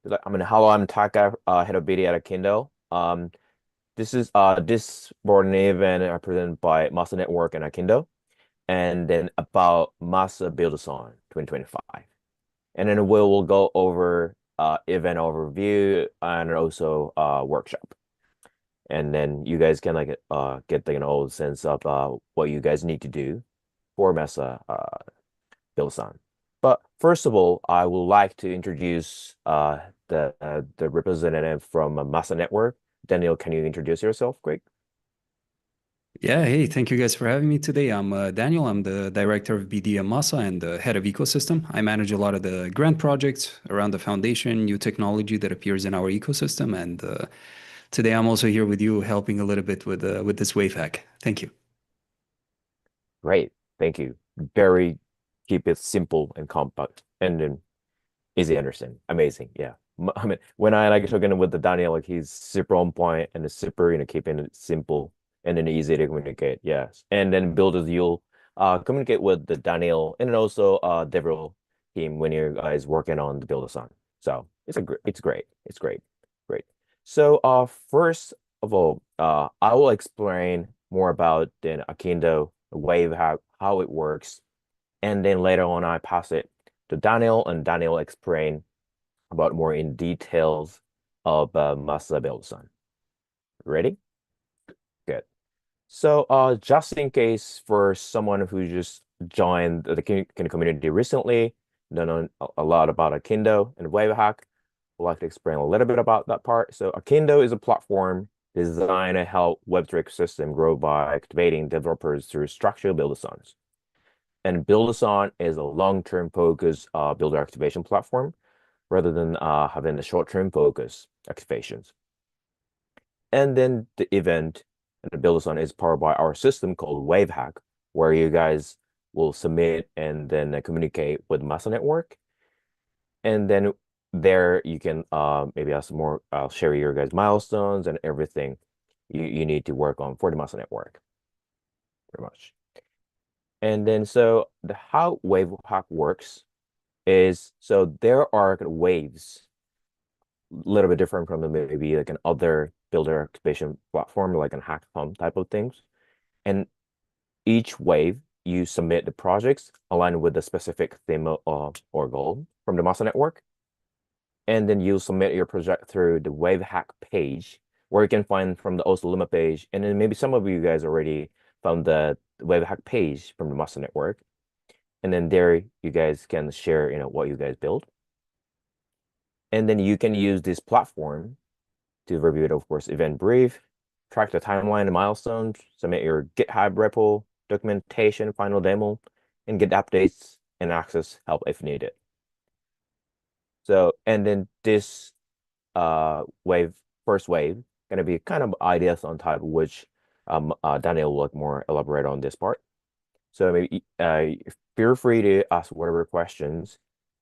Hello, I'm Taka, head of BD at AKINDO. This board event presented by Massa Network and AKINDO, and then about Massa Buildathon 2025. And then we'll go over event overview and also workshop. And then you guys can get the old sense of what you guys need to do for Massa Buildathon. But first of all, I would like to introduce the representative from Massa Network. Daniel, can you introduce yourself, quick? Yeah, hey, thank you guys for having me today. I'm Daniel. I'm the director of BD at Massa and the head of ecosystem. I manage a lot of the grant projects around the foundation, new technology that appears in our ecosystem. And today I'm also here with you, helping a little bit with this WaveHack. Thank you. Great, thank you. Very keep it simple and compact, and then easy to understand. Amazing, yeah. I mean, when I talking with the Daniel, he's super on point and super keeping it simple and then easy to communicate. Yes, and then builders you'll communicate with the Daniel and then also Devrel team when you guys working on the Buildathon. So it's great. So first of all, I will explain more about the Akindo Wave how it works, and then later on I pass it to Daniel, and Daniel explain about more in details of Massa Buildathon. Ready? Good. So just in case for someone who just joined the community recently, don't know a lot about Akindo and WaveHack, I'd like to explain a little bit about that part. So Akindo is a platform designed to help Web3 ecosystem grow by activating developers through structured buildathons. And Buildathon is a long-term focus builder activation platform rather than having a short-term focus activations. And then the event and the Buildathon is powered by our system called WaveHack, where you guys will submit and then communicate with Massa Network. And then there you can maybe ask more, share your guys' milestones and everything you need to work on for the Massa Network, pretty much. And then so the how WaveHack works is so there are waves, a little bit different from the maybe like an other builder activation platform, like an hackathon type of things. And each wave, you submit the projects aligned with the specific theme or goal from the Massa Network. And then you submit your project through the WaveHack page, where you can find from the also Luma page. And then maybe some of you guys already found the WaveHack page from the Massa Network. And then there you guys can share, what you guys build. And then you can use this platform to review it, of course, event brief, track the timeline and milestones, submit your GitHub repo, documentation, final demo, and get updates and access help if needed. So, and then this first wave, gonna be kind of ideas on type, which Daniel will more elaborate on this part. So maybe feel free to ask whatever questions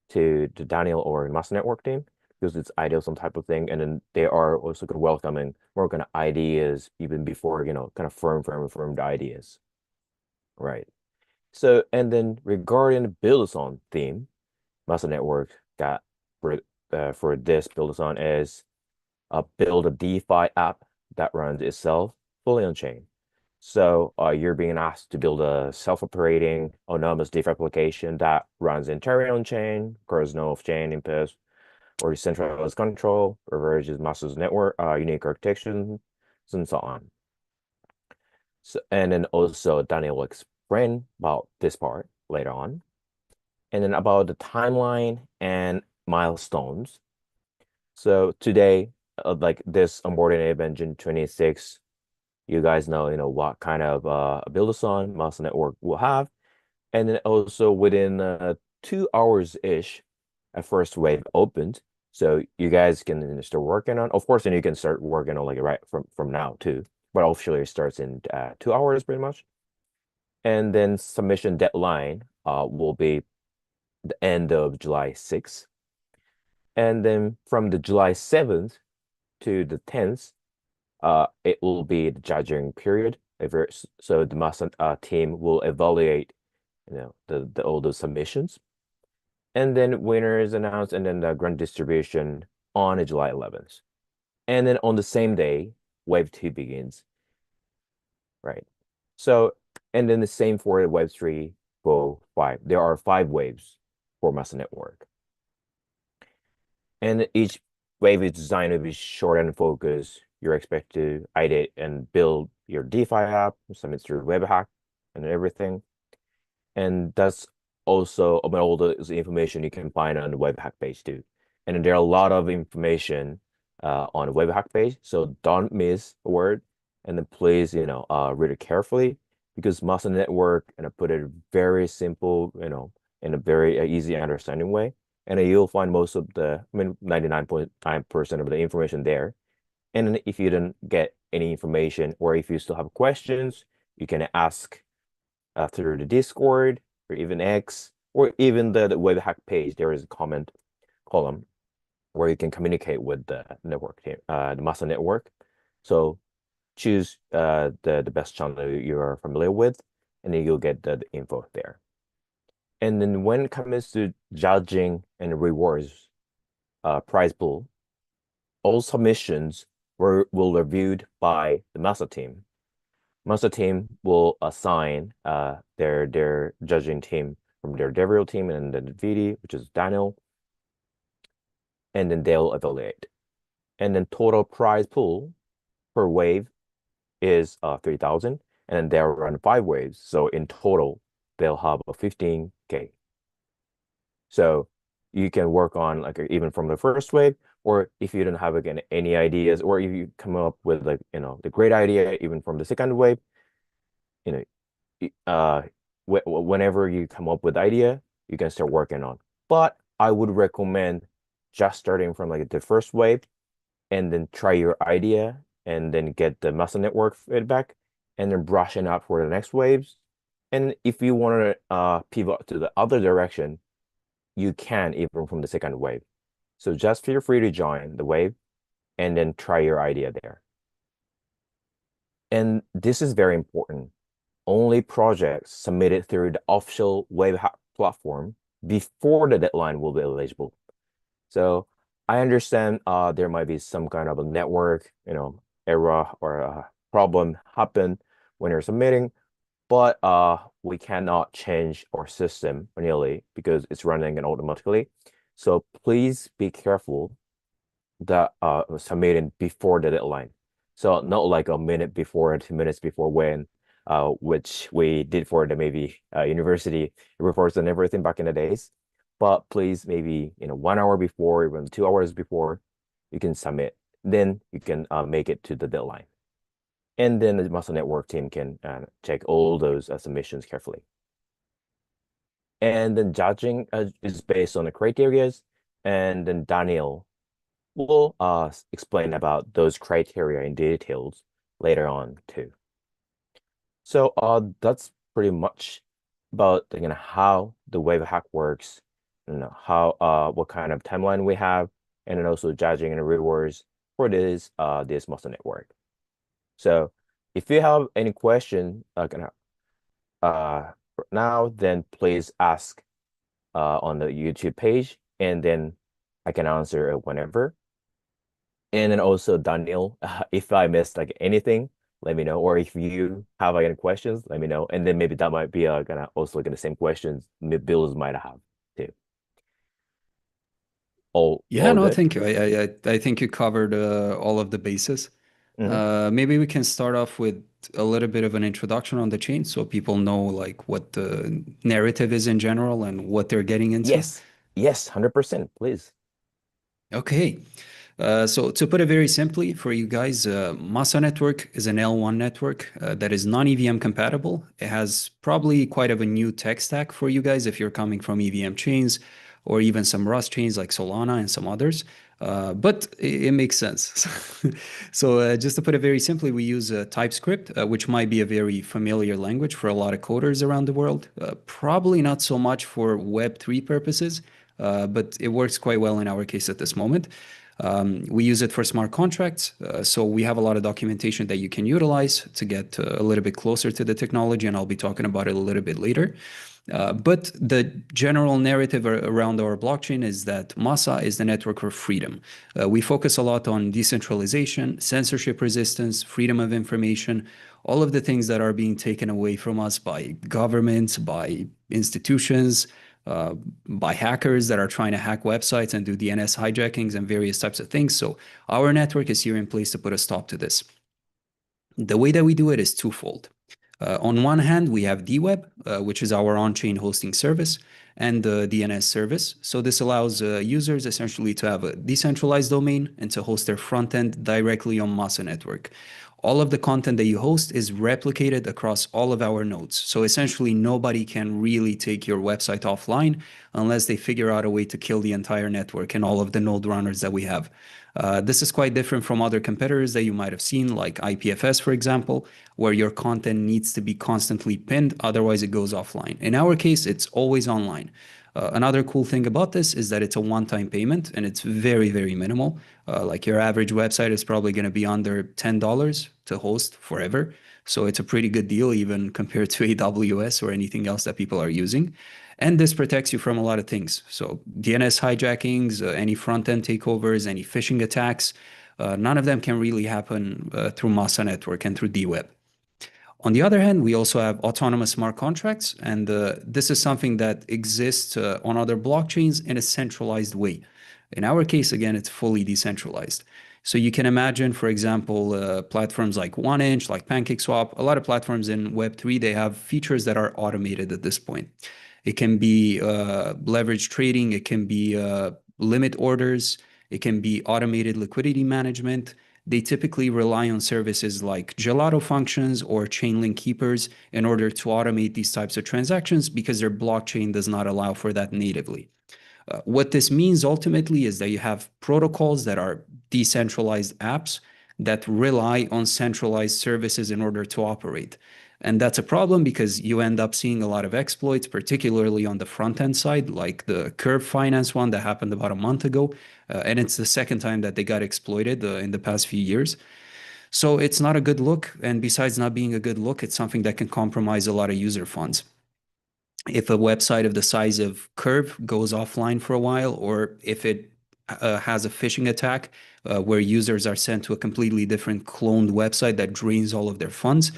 to Daniel or Massa Network team because it's ideal some type of thing, and then they are also good welcoming more kind of ideas even before kind of firmed ideas, right? So and then regarding the Buildathon theme, Massa Network got for this Buildathon is build a DeFi app that runs itself fully on chain. So you're being asked to build a self-operating anonymous DeFi application that runs entirely on chain, occurs no off-chain inputs, or decentralized control, leverages Massa's network, unique architectures, and so on. So, and then also Daniel will explain about this part later on. And then about the timeline and milestones. So today, like this onboarding event, June 26, you guys know, what kind of build-a-thon Massa Network will have. And then also within 2 hours-ish, a first wave opened. So you guys can start working on, of course, and you can start working on like right from now too. But officially it starts in 2 hours pretty much. And then submission deadline will be the end of July 6th. And then from the July 7th to the 10th, it will be the judging period. So the Massa team will evaluate, all the submissions, and then winners announced, and then the grant distribution on July 11th. And then on the same day, Wave 2 begins, right? So, and then the same for Wave 3, 4, 5. There are 5 waves for Massa Network. And each wave is designed to be short and focused. You're expected to ideate and build your DeFi app, submit through WaveHack and everything. And that's also about all the information you can find on the WaveHack page too. And then there are a lot of information on the WaveHack page, so don't miss a word. And then please, read it carefully because Massa Network and I put it very simple, in a very easy understanding way. And then you'll find most of the, I mean, 99.9% of the information there. And then if you don't get any information or if you still have questions, you can ask through the Discord or even X or even the WebHack page. There is a comment column where you can communicate with the network team, the Massa network. So choose the best channel you are familiar with, and then you'll get the info there. And then when it comes to judging and rewards prize pool, all submissions will reviewed by the Massa team. Massa team will assign their judging team from their DevRel team and then the VD, which is Daniel, and then they'll evaluate. And then total prize pool per wave is 3,000, and then they'll run 5 waves. So in total, they'll have a 15K. So you can work on like even from the first wave, or if you don't have again any ideas, or if you come up with like the great idea even from the second wave, you know, whenever you come up with idea, you can start working on. But I would recommend just starting from like the first wave and then try your idea and then get the Massa network feedback and then brushing out for the next waves. And if you want to pivot to the other direction, you can even from the second wave. So just feel free to join the wave and then try your idea there. And this is very important. Only projects submitted through the official WaveHack platform before the deadline will be eligible. So I understand there might be some kind of a network, error or a problem happen when you're submitting, but we cannot change our system manually because it's running automatically. So please be careful that submitting before the deadline. So not like a minute before, 2 minutes before when, which we did for the maybe university reports and everything back in the days. But please maybe 1 hour before, even 2 hours before, you can submit. Then you can make it to the deadline. And then the Massa Network team can check all those submissions carefully. And then judging is based on the criteria. And then Daniel will explain about those criteria in details later on too. So that's pretty much about how the WaveHack works, how what kind of timeline we have, and then also judging and rewards for this Massa network. So if you have any question now, then please ask on the YouTube page, and then I can answer whenever. And then also Daniel, if I missed like anything, let me know. Or if you have any questions, let me know. And then maybe that might be gonna also the same questions Bills might have too. Yeah, All no, good. thank you. I think you covered all of the bases. Hmm. Maybe we can start off with a little bit of an introduction on the chain so people know like what the narrative is in general and what they're getting into. Yes, yes, 100%, please. Okay. So to put it very simply for you guys, Massa Network is an L1 network that is non-EVM compatible. It has probably quite of a new tech stack for you guys if you're coming from EVM chains or even some Rust chains like Solana and some others. But it makes sense. So just to put it very simply, we use TypeScript, which might be a very familiar language for a lot of coders around the world. Probably not so much for Web3 purposes, but it works quite well in our case at this moment. We use it for smart contracts. So we have a lot of documentation that you can utilize to get a little bit closer to the technology, and I'll be talking about it a little bit later. But the general narrative around our blockchain is that Massa is the network of freedom. We focus a lot on decentralization, censorship resistance, freedom of information, all of the things that are being taken away from us by governments, by institutions, uh, by hackers that are trying to hack websites and do DNS hijackings and various types of things. So our network is here in place to put a stop to this. The way that we do it is twofold. On one hand, we have DeWeb, which is our on-chain hosting service, and the DNS service. So this allows users essentially to have a decentralized domain and to host their front end directly on Massa Network. All of the content that you host is replicated across all of our nodes. So essentially, nobody can really take your website offline unless they figure out a way to kill the entire network and all of the node runners that we have. This is quite different from other competitors that you might have seen, like IPFS, for example, where your content needs to be constantly pinned, otherwise it goes offline. In our case, it's always online. Another cool thing about this is that it's a one-time payment and it's very, very minimal. Like your average website is probably going to be under $10 to host forever. So it's a pretty good deal, even compared to AWS or anything else that people are using. And this protects you from a lot of things. So DNS hijackings, any front-end takeovers, any phishing attacks, none of them can really happen through Massa Network and through DeWeb. On the other hand, we also have autonomous smart contracts, and this is something that exists on other blockchains in a centralized way. In our case, again, it's fully decentralized. So you can imagine, for example, platforms like 1inch, like PancakeSwap, a lot of platforms in Web3, they have features that are automated at this point. It can be leverage trading, it can be limit orders, it can be automated liquidity management. They typically rely on services like gelato functions or Chainlink keepers in order to automate these types of transactions because their blockchain does not allow for that natively. What this means ultimately is that you have protocols that are decentralized apps that rely on centralized services in order to operate. And that's a problem because you end up seeing a lot of exploits, particularly on the front end side, like the Curve Finance one that happened about a month ago. And it's the second time that they got exploited in the past few years. So it's not a good look. And besides not being a good look, it's something that can compromise a lot of user funds. If a website of the size of Curve goes offline for a while, or if it has a phishing attack where users are sent to a completely different cloned website that drains all of their funds,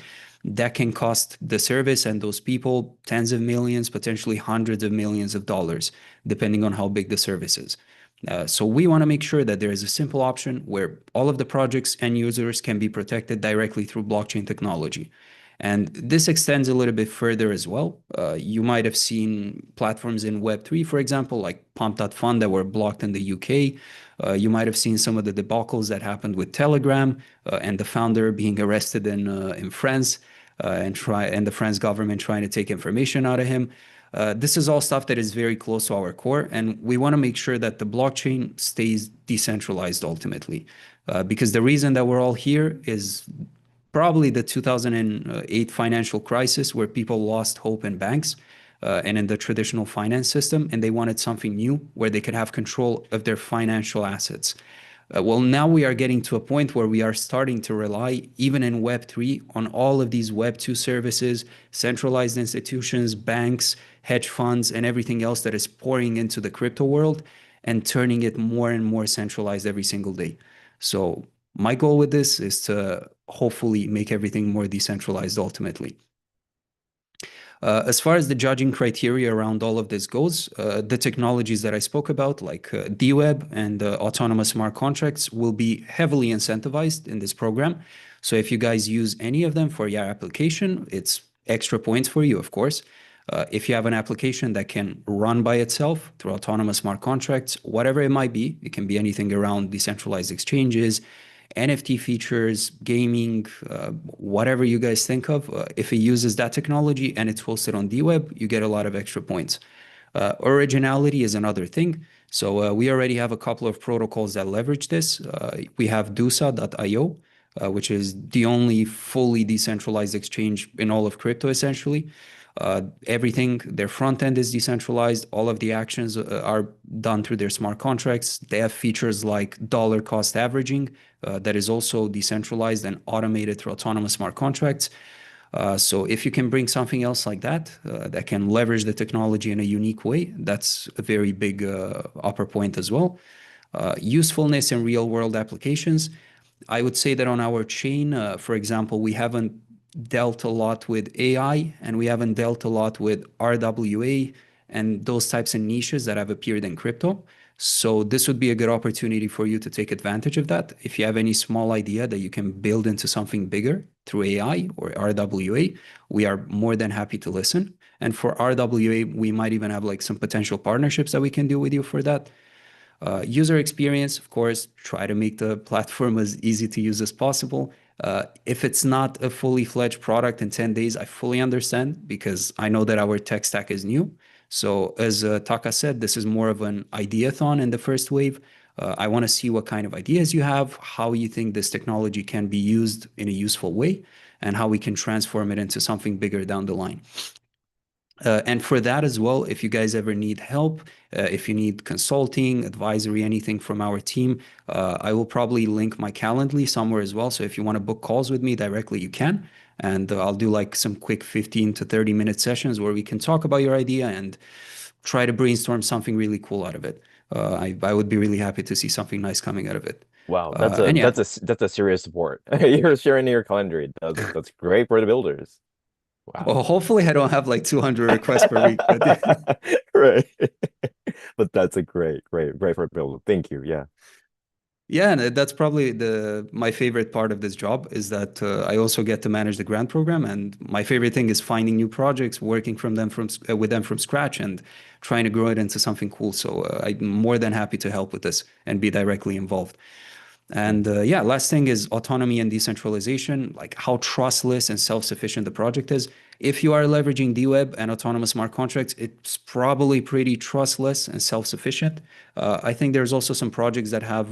that can cost the service and those people tens of millions, potentially hundreds of millions of dollars, depending on how big the service is. So we want to make sure that there is a simple option where all of the projects and users can be protected directly through blockchain technology. And this extends a little bit further as well. You might have seen platforms in Web3, for example, like Pump.Fund that were blocked in the UK. You might have seen some of the debacles that happened with Telegram and the founder being arrested in France and the French government trying to take information out of him. This is all stuff that is very close to our core, and we want to make sure that the blockchain stays decentralized ultimately. Because the reason that we're all here is probably the 2008 financial crisis where people lost hope in banks and in the traditional finance system, and they wanted something new where they could have control of their financial assets. Well, now we are getting to a point where we are starting to rely, even in Web3, on all of these Web2 services, centralized institutions, banks, hedge funds, and everything else that is pouring into the crypto world and turning it more and more centralized every single day. So my goal with this is to hopefully make everything more decentralized ultimately. As far as the judging criteria around all of this goes, the technologies that I spoke about, like DeWeb and autonomous smart contracts, will be heavily incentivized in this program. So if you guys use any of them for your application, it's extra points for you, of course. If you have an application that can run by itself through autonomous smart contracts, whatever it might be, it can be anything around decentralized exchanges, NFT features, gaming, whatever you guys think of. If it uses that technology and it's hosted on DeWeb, you get a lot of extra points. Originality is another thing. So we already have a couple of protocols that leverage this. We have Dusa.io, which is the only fully decentralized exchange in all of crypto, essentially. Everything, their front end is decentralized. All of the actions are done through their smart contracts. They have features like dollar cost averaging that is also decentralized and automated through autonomous smart contracts. So if you can bring something else like that that can leverage the technology in a unique way, that's a very big upper point as well. Usefulness in real world applications. I would say that on our chain, for example, we haven't dealt a lot with AI and we haven't dealt a lot with RWA and those types of niches that have appeared in crypto. So this would be a good opportunity for you to take advantage of that. If you have any small idea that you can build into something bigger through AI or RWA, we are more than happy to listen. And for RWA, we might even have like some potential partnerships that we can do with you for that. User experience, of course, try to make the platform as easy to use as possible. If it's not a fully fledged product in 10 days, I fully understand because I know that our tech stack is new. So, as Taka said, this is more of an ideathon in the first wave. I want to see what kind of ideas you have, how you think this technology can be used in a useful way, and how we can transform it into something bigger down the line. And for that as well, if you guys ever need help, if you need consulting, advisory, anything from our team, I will probably link my Calendly somewhere as well. So if you want to book calls with me directly, you can. And I'll do like some quick 15 to 30-minute sessions where we can talk about your idea and try to brainstorm something really cool out of it. I would be really happy to see something nice coming out of it. Wow, that's a And yeah, that's a serious support. You're sharing your calendar. That's great for the builders. Wow. well, hopefully I don't have like 200 requests per week, but Right. But that's a great for a builder. Thank you. Yeah. yeah, and that's probably the my favorite part of this job is that I also get to manage the grant program, and my favorite thing is finding new projects, working with them from scratch, and trying to grow it into something cool. So I'm more than happy to help with this and be directly involved. Mm. And yeah, last thing is autonomy and decentralization, like how trustless and self-sufficient the project is. If you are leveraging DeWeb and autonomous smart contracts, it's probably pretty trustless and self-sufficient. I think there's also some projects that have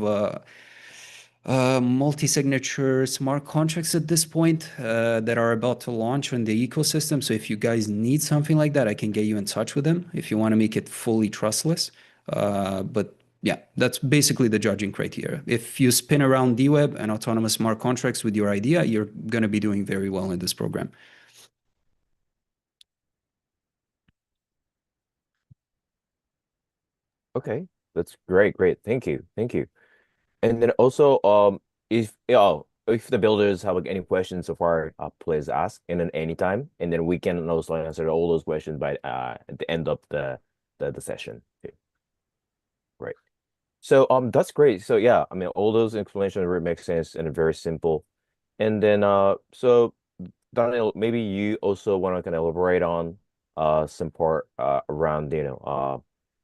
multi-signature smart contracts at this point that are about to launch on the ecosystem. So if you guys need something like that, I can get you in touch with them if you want to make it fully trustless. But yeah, that's basically the judging criteria. If you spin around DWeb and autonomous smart contracts with your idea, you're going to be doing very well in this program. Okay. That's great. Thank you. Thank you. And then also, if the builders have like any questions so far, please ask and then anytime, and then we can also answer all those questions by at the end of the session. Okay, right. So that's great. So yeah, I mean all those explanations really make sense and are very simple. And then so Daniel, maybe you also want to kind of elaborate on some part around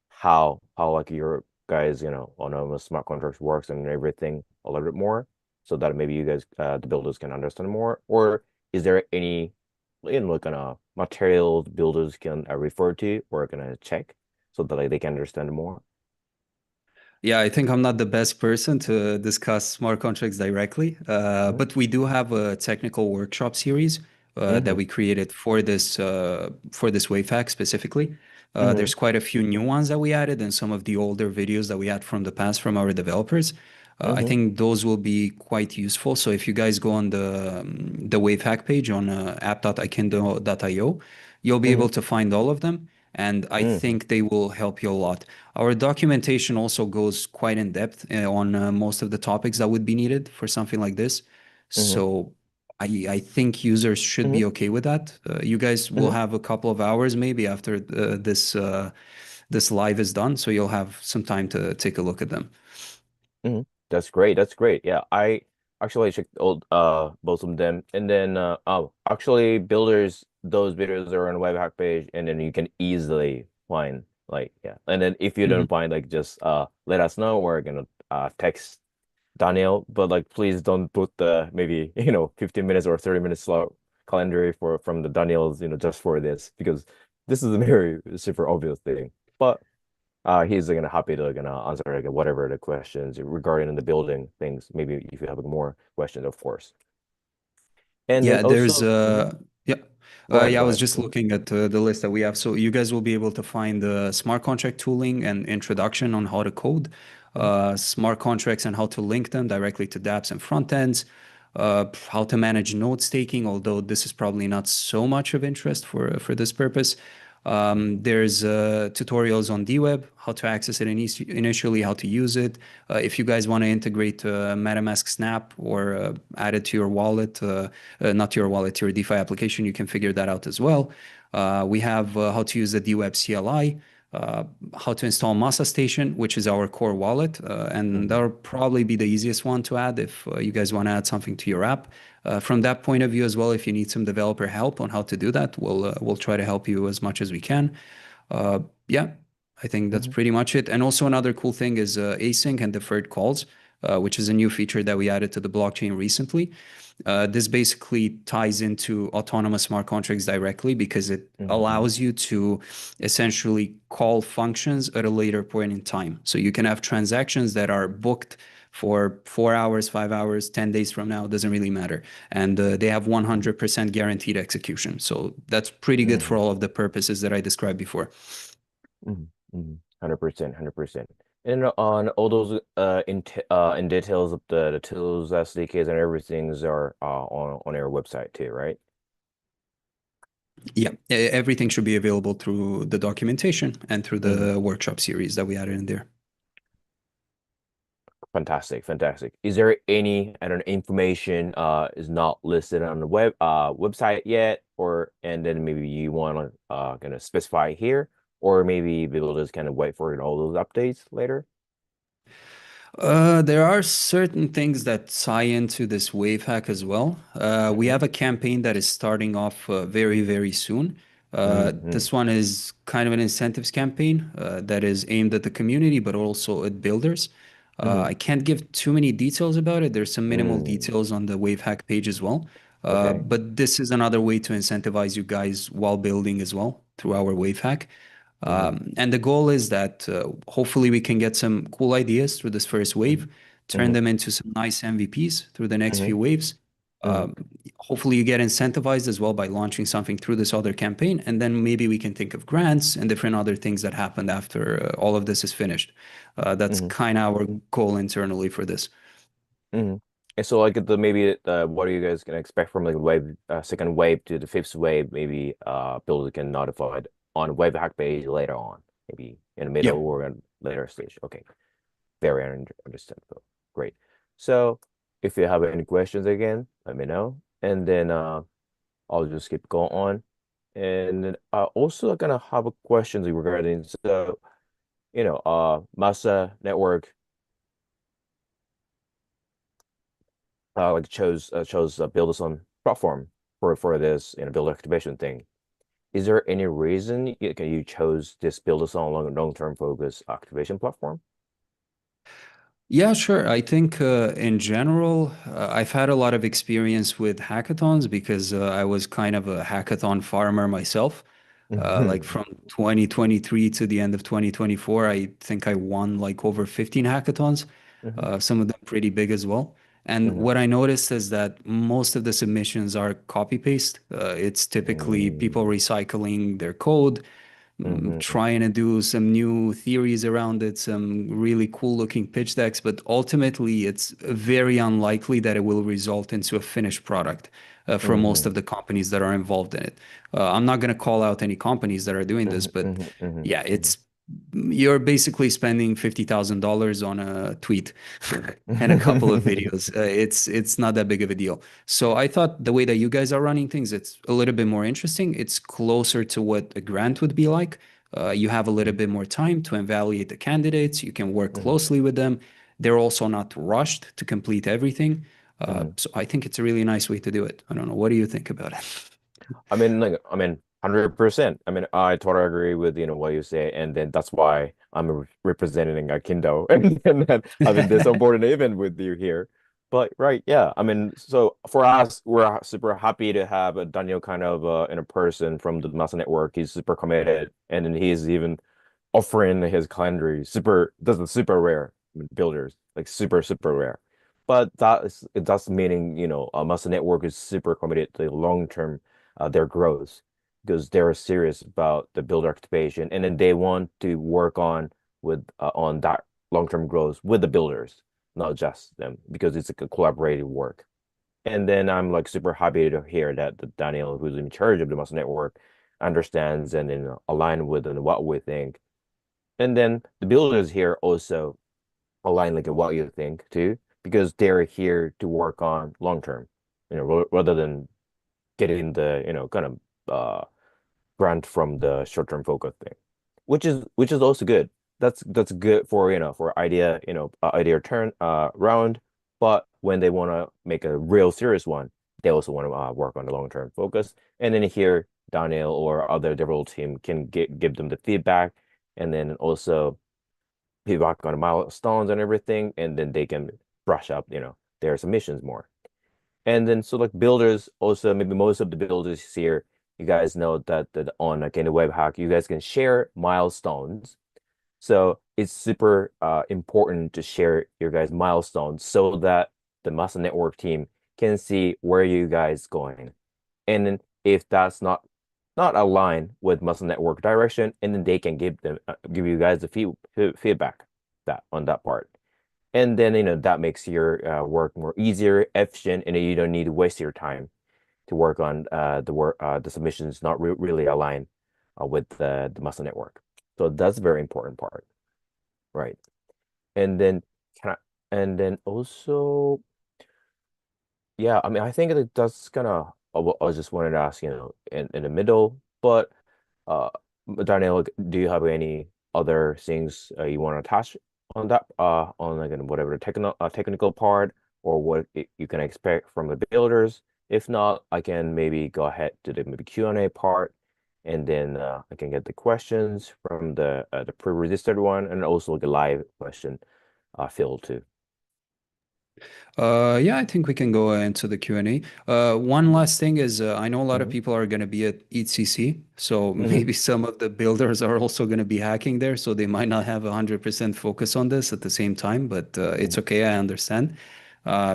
how like your guys on smart contracts works and everything a little bit more, so that maybe you guys the builders can understand more. Or is there any like kind of materials builders can refer to or gonna check so that like, they can understand more? Yeah, I think I'm not the best person to discuss smart contracts directly, Mm-hmm. but we do have a technical workshop series that Mm-hmm. we created for this WaveHack specifically. Mm-hmm. There's quite a few new ones that we added, and some of the older videos that we had from the past from our developers. I Mm-hmm. think those will be quite useful. So if you guys go on the WaveHack page on app.akindo.io, you'll be able to find all of them, and I Mm-hmm. think they will help you a lot. Our documentation also goes quite in depth on most of the topics that would be needed for something like this. Mm-hmm. So I think users should Mm-hmm. be okay with that. You guys will Mm-hmm. have a couple of hours maybe after this live is done, so you'll have some time to take a look at them. Hmm. That's great. That's great. Yeah, I actually checked all both of them, and then actually builders those videos are on WebHack page, and then you can easily find like yeah, and then if you don't Mhm. find like just let us know. We're gonna text Daniel, but like please don't put the maybe 15 minutes or 30 minutes slot calendar for from the Daniels just for this because this is a very super obvious thing, but. He's gonna happy to gonna answer like whatever the questions regarding the building things. Maybe if you have more questions, of course. And then Yeah, there's also, mhm. yeah. Go ahead, Yeah, I go was ahead. just looking at the list that we have. So you guys will be able to find the smart contract tooling and introduction on how to code Mhm. smart contracts and how to link them directly to dApps and front ends. how to manage node staking, although this is probably not so much of interest for this purpose. There's tutorials on DeWeb, how to access it initially, how to use it. If you guys want to integrate MetaMask Snap or add it to your wallet, not to your wallet, to your DeFi application, you can figure that out as well. We have how to use the DeWeb CLI, how to install Massa Station, which is our core wallet, and Mhm. that'll probably be the easiest one to add if you guys want to add something to your app. From that point of view as well, if you need some developer help on how to do that, we'll try to help you as much as we can. Yeah, I think that's Mhm. pretty much it. And also another cool thing is async and deferred calls, which is a new feature that we added to the blockchain recently. This basically ties into autonomous smart contracts directly because it Mhm. allows you to essentially call functions at a later point in time. So you can have transactions that are booked for 4 hours, 5 hours, 10 days from now, it doesn't really matter. And they have 100% guaranteed execution. So that's pretty good for Mhm. all of the purposes that I described before. Mhm. Mhm. 100%, 100%. And on all those in details of the tools, SDKs, and everything's are on our website too, right? Yeah, everything should be available through the documentation and through Mhm. the workshop series that we added in there. Fantastic, fantastic. Is there any, I don't know, information is not listed on the website yet, or and then maybe you want to kind of specify here, or maybe we'll just kind of wait for all those updates later? There are certain things that tie into this WaveHack as well. We Mm-hmm. have a campaign that is starting off very, very soon. Mm-hmm. This one is kind of an incentives campaign that is aimed at the community, but also at builders. Mm-hmm. I can't give too many details about it. There's some minimal Mm. details on the WaveHack page as well. Okay. But this is another way to incentivize you guys while building as well through our WaveHack. Mm-hmm. And the goal is that hopefully we can get some cool ideas through this first wave, turn Mm-hmm. them into some nice MVPs through the next Mm-hmm. few waves. Mm-hmm. Um, Hopefully you get incentivized as well by launching something through this other campaign, and then maybe we can think of grants and different other things that happened after all of this is finished. That's Mm-hmm. kind of our goal internally for this. Mm-hmm. And so like the maybe what are you guys gonna expect from like wave second wave to the fifth wave? Maybe builders can notify it on wave hack page later on, maybe in the middle Yeah. or in later stage. Okay, very understandable. Great. So if you have any questions again, let me know, and then I'll just keep going on. And then I also gonna have a questions regarding Massa Network like chose Buildathon platform for this builder activation thing. Is there any reason you chose this Buildathon long-term focus activation platform? Yeah, sure. I think in general, I've had a lot of experience with hackathons because I was kind of a hackathon farmer myself. Like Hmm. from 2023 to the end of 2024, I think I won like over 15 hackathons, Hmm. some of them pretty big as well. And Hmm. what I noticed is that most of the submissions are copy paste. It's typically people recycling their code, Hmm. trying to do some new theories around it, some really cool looking pitch decks, but ultimately it's very unlikely that it will result into a finished product for most of Hmm. the companies that are involved in it. I'm not going to call out any companies that are doing this, Hmm. but Hmm. Hmm. yeah, Hmm. it's you're basically spending $50,000 on a tweet and a couple of videos. It's not that big of a deal. So I thought the way that you guys are running things, it's a little bit more interesting. It's closer to what a grant would be like. You have a little bit more time to evaluate the candidates. You can work Hmm. closely with them. They're also not rushed to complete everything. Hmm. So I think it's a really nice way to do it. I don't know. What do you think about it? I mean, 100%. I mean, I totally agree with, what you say. And then that's why I'm representing AKINDO and then having this onboarding event with you here. But right, yeah. I mean, so for us, we're super happy to have Daniel kind of in a person from the Massa Network. He's super committed. And then he's even offering his calendar this is super rare builders, like super rare. But it does meaning, Massa Network is super committed to long term their growth because they're serious about the builder activation and then they want to work on that long term growth with the builders, not just them, because it's like a collaborative work. And then I'm like super happy to hear that the Daniel, who's in charge of the Massa Network, understands and then align with what we think. And then the builders here also align like what you think too, because they're here to work on long term, rather than getting the, kind of grant from the short-term focus thing, which is also good. That's good for, for idea, idea turn round. But when they want to make a real serious one, they also want to work on the long-term focus. And then here, Daniel or other development team can give them the feedback, and then also feedback on the milestones and everything, and then they can brush up, their submissions more. And then so like builders also, maybe most of the builders here, you guys know that on like in the WaveHack, you guys can share milestones. So it's super important to share your guys' milestones so that the Massa Network team can see where you guys going. And then if that's not aligned with Massa Network direction, and then they can give you guys the feedback that on that part. And then, that makes your work more easier, efficient, and you don't need to waste your time to work on the submissions not really aligned with the Massa network. So that's a very important part, right? And then and then also, yeah, I mean, I think that's kind of, I just wanted to ask, in the middle, but uh, Daniel, do you have any other things you want to attach on that, on like whatever the technical part, or what you can expect from the builders? If not, I can maybe go ahead to the maybe Q&A part, and then I can get the questions from the pre-registered one, and also like a live question field too. Yeah, I think we can go into the Q&A. One Mm-hmm. last thing is I know a lot of Mm-hmm. people are going to be at ECC, so Mm-hmm. maybe some of the builders are also going to be hacking there, so they might not have 100% focus on this at the same time, but it's okay, I understand.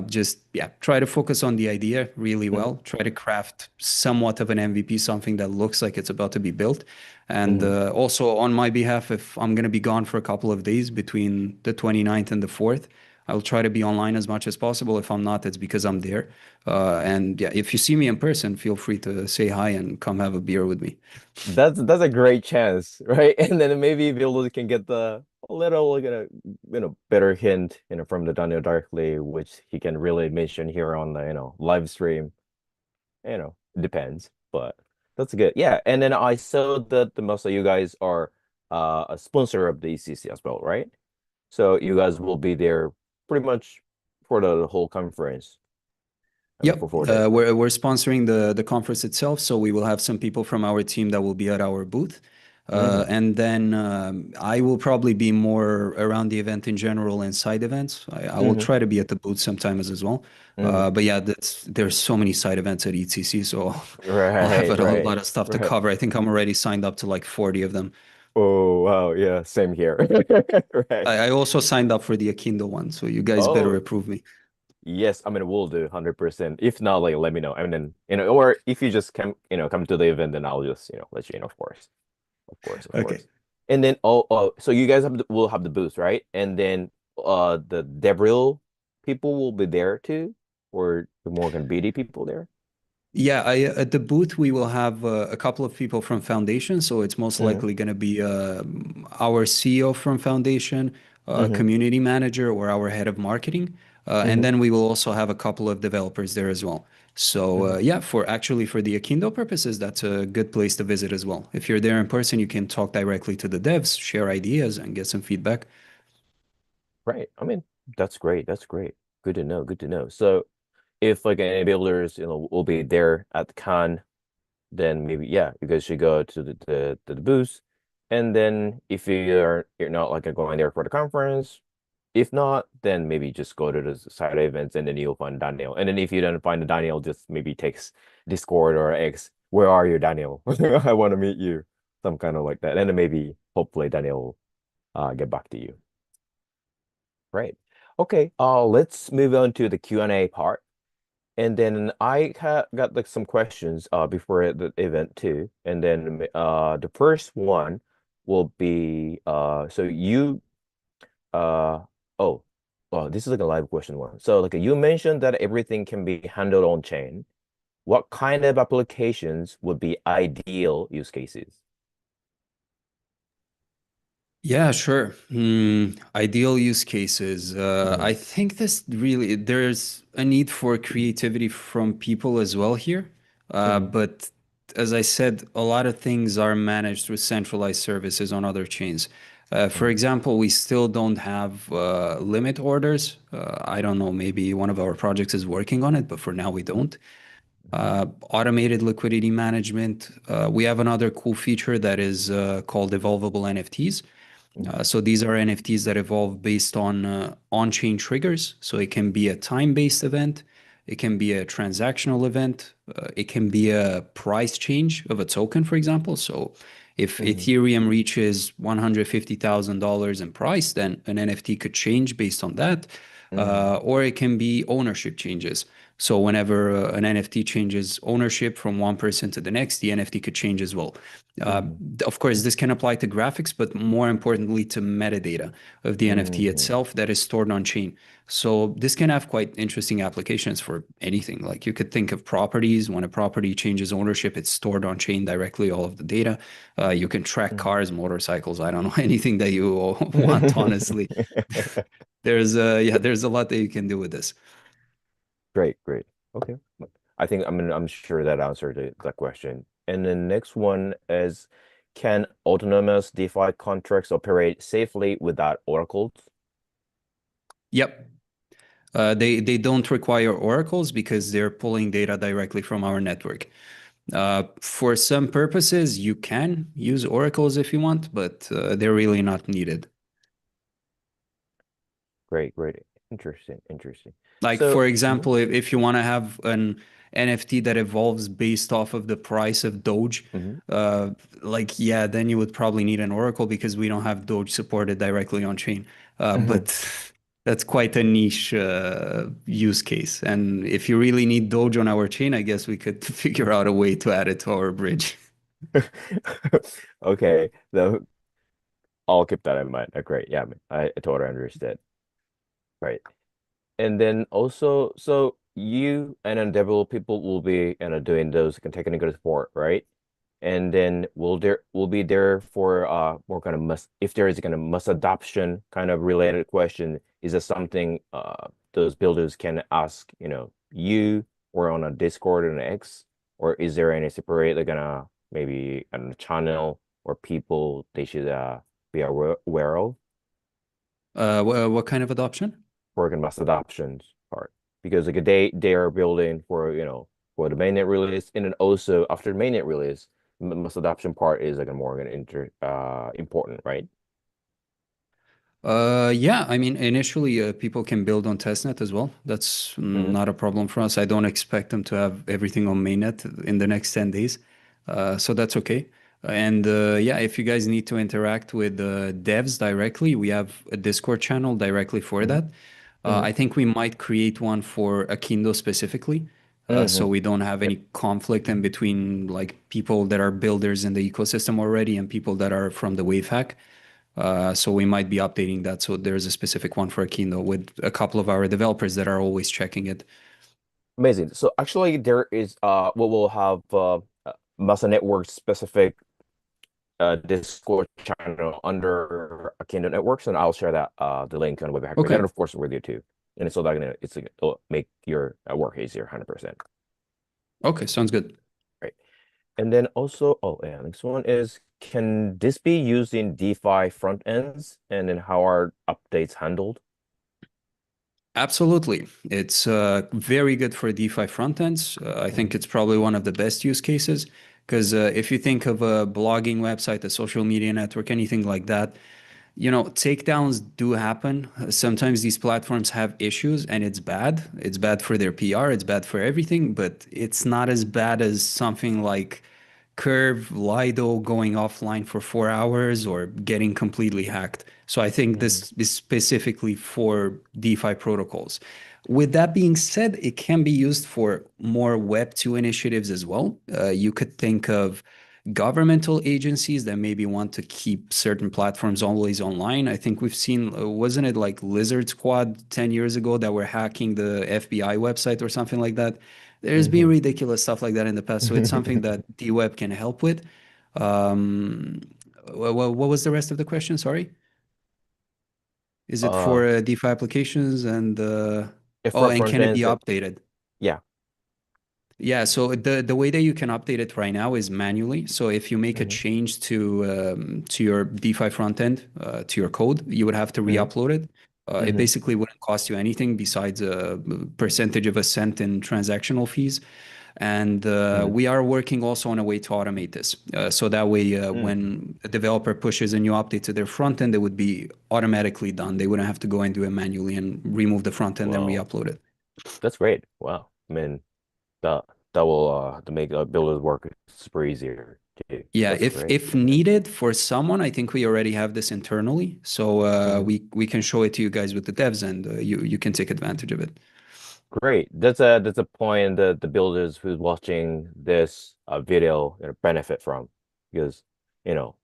Just, yeah, try to focus on the idea really Mm-hmm. well. Try to craft somewhat of an MVP, something that looks like it's about to be built. And Mm-hmm. also on my behalf, if I'm going to be gone for a couple of days between the 29th and the 4th, I'll try to be online as much as possible. If I'm not, it's because I'm there. And yeah, if you see me in person, feel free to say hi and come have a beer with me. That's a great chance, right? And then maybe Vildo can get the a little like better hint, from the Daniel directly, which he can really mention here on the, live stream. It depends, but that's good. Yeah, and then I saw that the most of you guys are a sponsor of the ECC as well, right? So you guys will be there pretty much for the whole conference. I mean, for Yep, 4 days. we're sponsoring the conference itself, so we will have some people from our team that will be at our booth. Mm-hmm. And then I will probably be more around the event in general and side events. I will Mm-hmm. try to be at the booth sometimes as well. Mm-hmm. But yeah, there's so many side events at ETC, so I'll have Right, a right, lot of stuff to right. cover. I think I'm already signed up to like 40 of them. Oh, wow. Yeah, same here. Right. I also signed up for the AKINDO one, so you guys better Oh, approve me. yes. I mean, we'll do 100%. If not, like, let me know. I mean, then, or if you just come to the event, then I'll just, let you know, of course. Of course, of Okay. course. And then, so you guys will have the booth, right? And then, the Devril people will be there too, or the Morgan Beatty people there? Yeah, at the booth we will have a couple of people from Foundation, so it's most Mm-hmm. likely going to be our CEO from Foundation, Mm-hmm. community manager, or our head of marketing, and Mm-hmm. then we will also have a couple of developers there as well. So Mm-hmm. yeah, for the Akindo purposes, that's a good place to visit as well. If you're there in person, you can talk directly to the devs, share ideas, and get some feedback. Right. I mean, that's great. That's great. Good to know. Good to know. So if like any builders, will be there at the con, then maybe yeah, you guys should go to the booth. And then if you're not like going there for the conference, if not, then maybe just go to the side events, and then you'll find Daniel. And then if you don't find Daniel, just maybe text Discord or X, where are you, Daniel? I want to meet you. Some kind of like that. And then maybe hopefully Daniel will get back to you. Right. Okay, let's move on to the Q&A part. And then I got like some questions before the event too. And then the first one will be so you uh oh Oh, this is like a live question one. So like you mentioned that everything can be handled on chain. What kind of applications would be ideal use cases? Yeah, sure. Ideal use cases. Hmm. I think this really, there's a need for creativity from people as well here. Hmm. But as I said, a lot of things are managed through centralized services on other chains. For Hmm. example, we still don't have limit orders. I don't know, maybe one of our projects is working on it, but for now we don't. Hmm. Automated liquidity management. We have another cool feature that is called evolvable NFTs. Hmm. So these are NFTs that evolve based on on-chain triggers. So it can be a time-based event, it can be a transactional event, it can be a price change of a token, for example. So if Hmm. Ethereum reaches $150,000 in price, then an NFT could change based on that. Hmm. Or it can be ownership changes. So whenever an NFT changes ownership from one person to the next, the NFT could change as well. Uh, Hmm. of course, this can apply to graphics, but more importantly to metadata of the NFT Hmm. itself that is stored on chain. So this can have quite interesting applications for anything. Like you could think of properties. When a property changes ownership, it's stored on chain directly, all of the data. You can track Hmm. cars, motorcycles. I don't know, anything that you want, honestly. There's a lot that you can do with this. Great, great. Okay. I'm sure that answered that question. And the next one is, can autonomous DeFi contracts operate safely without oracles? Yep. They don't require oracles because they're pulling data directly from our network. For some purposes, you can use oracles if you want, but they're really not needed. Great, great. Interesting, interesting. Like, So, for mhm, example, if you want to have an NFT that evolves based off of the price of Doge, mhm. uh, like, yeah, then you would probably need an oracle because we don't have Doge supported directly on chain. But that's quite a niche use case. And if you really need Doge on our chain, I guess we could figure out a way to add it to our bridge. Okay, I'll keep that in mind. Great, yeah, I totally understand. Right. And then also, so you and then develop people will be doing those technical support, right? And then will be there for more kind of must if there is a kind of must adoption kind of related question, is it something those builders can ask, you or on a Discord and X, or is there any separate like gonna maybe a channel or people they should be aware of? What kind of adoption? For mass adoptions part because like they are building for for the mainnet release and then also after the mainnet release mass adoption part is like a more important, right? Yeah, I mean, initially, people can build on testnet as well. That's Hmm. not a problem for us. I don't expect them to have everything on mainnet in the next 10 days. So that's okay. And yeah, if you guys need to interact with devs directly, we have a Discord channel directly for Hmm. that. Hmm. I think we might create one for AKINDO specifically. So Hmm. we don't have Yep. any conflict in between like people that are builders in the ecosystem already and people that are from the WaveHack. So we might be updating that. So there's a specific one for AKINDO with a couple of our developers that are always checking it. Amazing. So actually there is we will have Massa Network specific Discord channel under AKINDO Networks, and I'll share that the link on WebHack, and then Okay. of course with you too. And so that it'll make your work easier, 100%. Okay. Sounds good. Right. And then also, oh yeah, next one is, can this be used in DeFi front ends? And then how are updates handled? Absolutely. It's very good for DeFi frontends. I think Mhm. it's probably one of the best use cases because if you think of a blogging website, a social media network, anything like that, takedowns do happen. Sometimes these platforms have issues and it's bad. It's bad for their PR, it's bad for everything, but it's not as bad as something like Curve, Lido going offline for 4 hours or getting completely hacked. So I think Mhm. this is specifically for DeFi protocols. With that being said, it can be used for more Web2 initiatives as well. You could think of governmental agencies that maybe want to keep certain platforms always online. I think we've seen, wasn't it like Lizard Squad 10 years ago that were hacking the FBI website or something like that? There's been Hmm. ridiculous stuff like that in the past. So it's something that DeWeb can help with. Um, what was the rest of the question? Sorry. Is it uh, for DeFi applications and if oh, for and front can it be ends, updated? yeah. Yeah, so the way that you can update it right now is manually. So if you make a Hmm. change to your DeFi front end, to your code, you would have to Hmm. re-upload it. It Hmm. basically wouldn't cost you anything besides a percentage of a cent in transactional fees. And Hmm. we are working also on a way to automate this. So that way, Hmm. when a developer pushes a new update to their front end, it would be automatically done. They wouldn't have to go and do it manually and remove the front end and Wow, re-upload it. that's great. Wow. I mean, that that will to make builders work super easier too. Yeah, That's great. if Okay. needed for someone, I think we already have this internally, so Hmm. we can show it to you guys with the devs, and you can take advantage of it. Great. That's a point that the builders who's watching this video benefit from because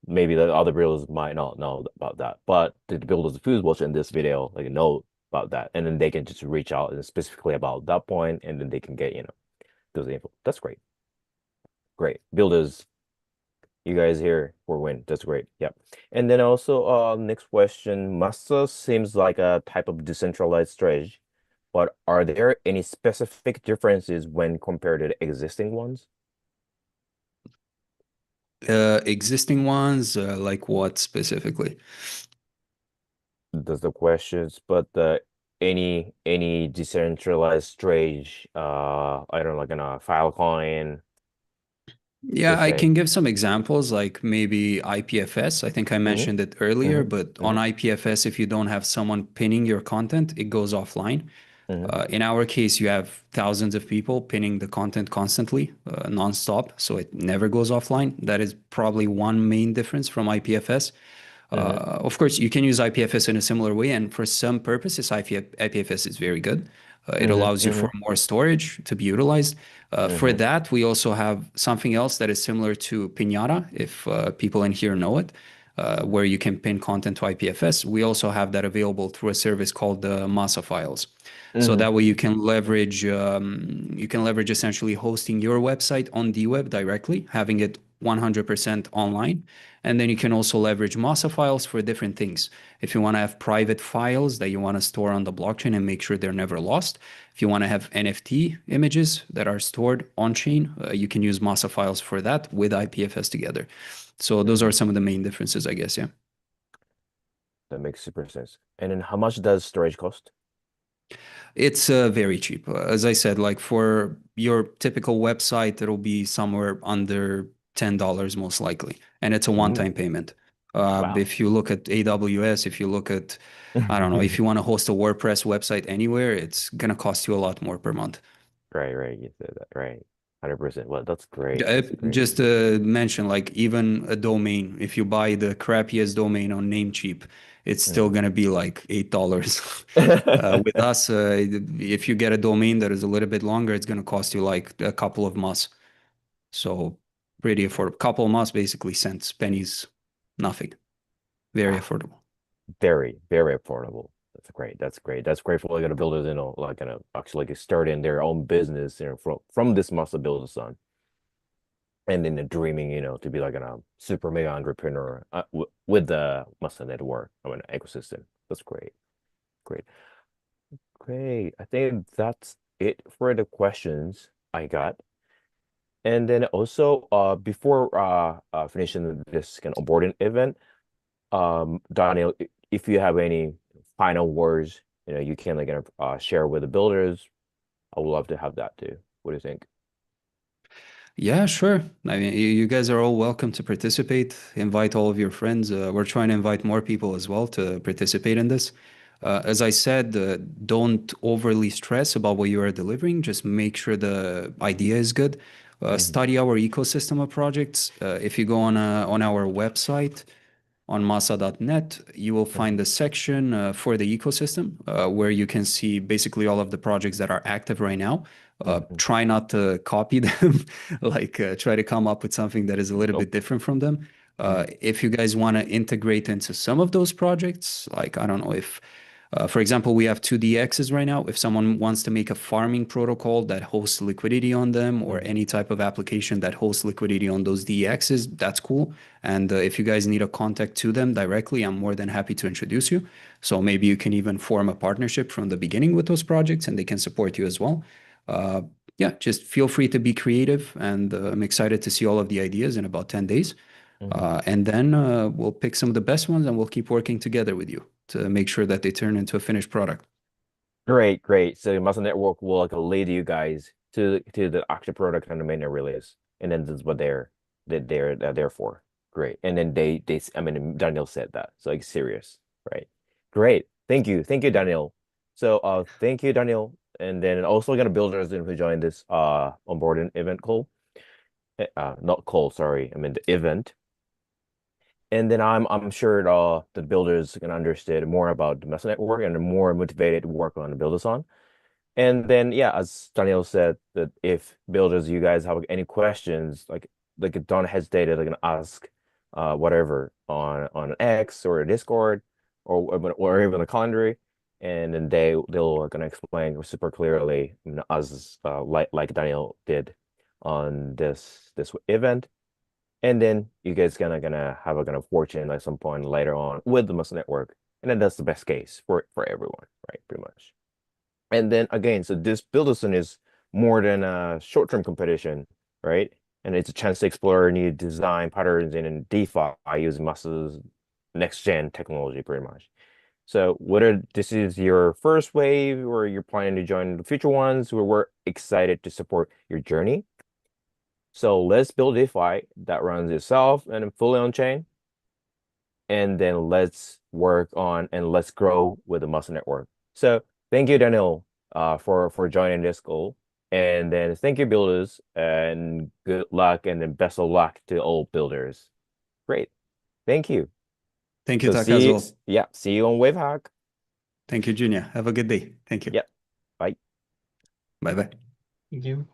maybe the other builders might not know about that, but the builders who's watching this video like know about that, and then they can just reach out and specifically about that point, and then they can get those info. That's great. Great builders. You guys here for win. That's great. Yep. And then also, next question. Massa seems like a type of decentralized strategy, but are there any specific differences when compared to the existing ones? Existing ones, like what specifically? Does the questions, but any decentralized strategy, I don't know, like in a Filecoin, Yeah, let's I say. can give some examples, like maybe IPFS. I think I Mm-hmm. mentioned it earlier, Mm-hmm. but on Mm-hmm. IPFS, if you don't have someone pinning your content, it goes offline. Mm-hmm. In our case, you have thousands of people pinning the content constantly, nonstop, so it never goes offline. That is probably one main difference from IPFS. Mm-hmm. Of course, you can use IPFS in a similar way, and for some purposes, IPFS is very good. It Mm-hmm. allows you Mm-hmm. for more storage to be utilized. For Mm-hmm. that, we also have something else that is similar to Pinata, if people in here know it, where you can pin content to IPFS. We also have that available through a service called the Massa Files. So Mm-hmm. that way you can leverage essentially hosting your website on DeWeb directly, having it 100% online. And then you can also leverage Massa files for different things. If you want to have private files that you want to store on the blockchain and make sure they're never lost, if you want to have NFT images that are stored on chain, you can use Massa files for that with IPFS together. So those are Mm-hmm. some of the main differences, I guess. Yeah. That makes super sense. And then how much does storage cost? It's very cheap. As I said, like for your typical website, it'll be somewhere under $10 most likely, and it's a one-time Mm, payment. wow. If you look at AWS, if you look at, I don't know, if you want to host a WordPress website anywhere, it's gonna cost you a lot more per month. Right, right. You said that. Right. 100%. Well, that's great. Uh, That's great. Just to mention, like even a domain, if you buy the crappiest domain on Namecheap, it's still Mhm. gonna be like $8. With us, if you get a domain that is a little bit longer, it's gonna cost you like a couple of months. So pretty affordable. Couple of months, basically cents, pennies, nothing. Very Wow. affordable. Very, very affordable. That's great. That's great. That's great for like the builders, like actually like starting their own business, from this Massa Buildathon. And then the dreaming, to be like a super mega entrepreneur with the Massa Network, ecosystem. That's great. Great. Great. I think that's it for the questions I got. And then also, before finishing this kind of onboarding event, Daniel, if you have any final words, you can like share with the builders. I would love to have that too. What do you think? Yeah, sure. I mean, you guys are all welcome to participate. Invite all of your friends. We're trying to invite more people as well to participate in this. As I said, don't overly stress about what you are delivering. Just make sure the idea is good. Hmm. Study our ecosystem of projects. If you go on our website, on massa.net, you will find a section for the ecosystem where you can see basically all of the projects that are active right now. Try not to copy them, like try to come up with something that is a little Nope. bit different from them. If you guys want to integrate into some of those projects, like I don't know if for example, we have two DXs right now. If someone wants to make a farming protocol that hosts liquidity on them or any type of application that hosts liquidity on those DXs, that's cool. And if you guys need a contact to them directly, I'm more than happy to introduce you. So maybe you can even form a partnership from the beginning with those projects and they can support you as well. Uh, yeah, just feel free to be creative. And I'm excited to see all of the ideas in about 10 days. And then we'll pick some of the best ones and we'll keep working together with you to make sure that they turn into a finished product. Great, great. So Massa Network will like lead you guys to the actual product and the main release, and then this is what they're there for. Great. And then they I mean Daniel said that, so like serious, right? Great. Thank you, Daniel. So thank you, Daniel, and then also gonna builders who joined this onboarding event call. Not call, sorry. I mean the event. And then I'm sure the builders can understand more about the Massa Network and are more motivated to work on the Buildathon. And then yeah, as Daniel said, that if builders you guys have any questions, like don't hesitate to like ask whatever on X or Discord or even a calendar, and then they'll gonna explain super clearly, you know, as like Daniel did on this event. And then you guys gonna have a kind of fortune at some point later on with the Massa Network. And then that's the best case for everyone, right? Pretty much. And then again, so this Buildathon is more than a short-term competition, right? And it's a chance to explore new design patterns in DeFi using Massa's next-gen technology, pretty much. So whether this is your first wave or you're planning to join the future ones, we're excited to support your journey. So let's build DeFi that runs itself and fully on chain. And then let's work on and let's grow with the Massa Network. So thank you, Daniel, for joining this call. And then thank you, builders, and good luck and then best of luck to all builders. Great. Thank you. Thank you, So Taka, as well. see you on WaveHack. Thank you, Junior. Have a good day. Thank you. Yep. Bye. Bye bye. Thank you.